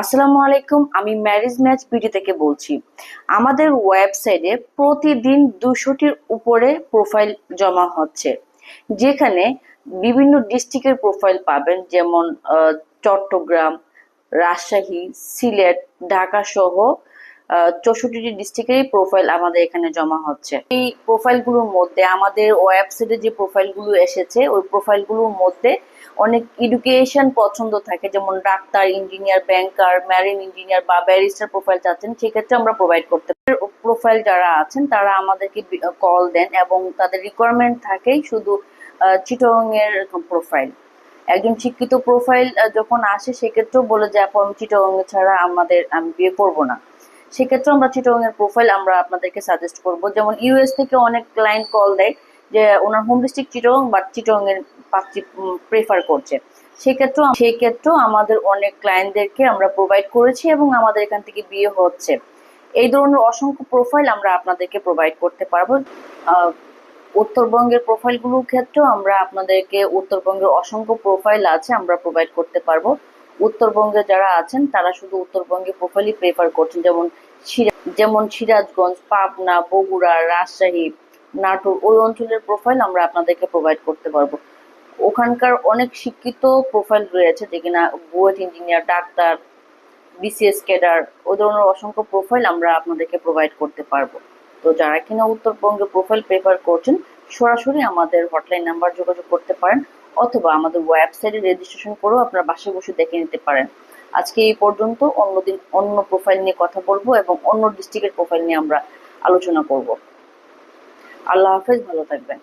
আসসালামু আলাইকুম, আমি ম্যারেজ ম্যাচ বিডি থেকে বলছি। আমাদের ওয়েবসাইটে প্রতিদিন 200টির উপরে প্রোফাইল জমা হচ্ছে, যেখানে বিভিন্ন ডিস্ট্রিক্টের প্রোফাইল পাবেন, যেমন চট্টগ্রাম, রাজশাহী, সিলেট, ঢাকা সহ 64টি ডিস্ট্রিক্টেরই প্রোফাইল আমাদের এখানে জমা হচ্ছে। এই প্রোফাইলগুলোর মধ্যে আমাদের ওয়েবসাইটে যে প্রোফাইলগুলো এসেছে, ওই প্রোফাইলগুলোর মধ্যে অনেক এডুকেশন পছন্দ থাকে, যেমন ডাক্তার, ইঞ্জিনিয়ার, ব্যাংকার, ম্যারিন ইঞ্জিনিয়ার বা ব্যারিস্টার প্রোফাইল চাচ্ছেন, সেক্ষেত্রে আমরা প্রোভাইড করতে পারি। প্রোফাইল যারা আছেন তারা আমাদেরকে কল দেন এবং তাদের রিকোয়ারমেন্ট থাকেই শুধু চিটগং এর প্রোফাইল। একজন শিক্ষিত প্রোফাইল যখন আসে, সেক্ষেত্রেও বলে যে আপু আমি চিটগং ছাড়া আমি বিয়ে করবো না। সেক্ষেত্রে আমরা চিটগং এর প্রোফাইল আমরা আপনাদেরকে সাজেস্ট করব। যেমন ইউএস থেকে অনেক ক্লায়েন্ট কল দেয় যে ওনার home district Chittagong, but Chittagong এর পাত্রী প্রেফার করছে। সেক্ষেত্রেও আমাদের অনেক ক্লায়েন্টদেরকে আমরা প্রোভাইড করেছি এবং আমাদের এখান থেকে বিয়ে হচ্ছে। এই ধরনের অসংখ্য প্রোফাইল আমরা আপনাদেরকে প্রোভাইড করতে পারবো। উত্তরবঙ্গের প্রোফাইলগুলোর ক্ষেত্রেও আমরা আপনাদেরকে উত্তরবঙ্গের অসংখ্য প্রোফাইল আছে, আমরা প্রোভাইড করতে পারবো। উত্তরবঙ্গে যারা আছেন তারা শুধু উত্তরবঙ্গের প্রোফাইলই প্রেফার করছেন, যেমন সিরাজগঞ্জ, পাবনা, বগুড়া, রাজশাহী, নাটোর, ওই অঞ্চলের প্রোফাইল আমরা আপনাদেরকে প্রোভাইড করতে পারবো। ওখানকার অনেক শিক্ষিত প্রোফাইল রয়েছে, যে কিনা BUET engineer, doctor, BCS cadre, ওই ধরনের অসংখ্য প্রোফাইল আমরা আপনাদেরকে প্রোভাইড করতে পারবো। তো যারা কিনা উত্তরবঙ্গে প্রোফাইল প্রেফার করছেন, সরাসরি আমাদের হটলাইন নাম্বার যোগাযোগ করতে পারেন, অথবা আমাদের ওয়েবসাইটে রেজিস্ট্রেশন করেও আপনারা বাসায় বসে দেখে নিতে পারেন। আজকে এই পর্যন্ত, অন্যদিন অন্য প্রোফাইল নিয়ে কথা বলবো এবং অন্য ডিস্ট্রিক্টের প্রোফাইল নিয়ে আমরা আলোচনা করব। আল্লাহ হাফেজ, ভালো থাকবেন।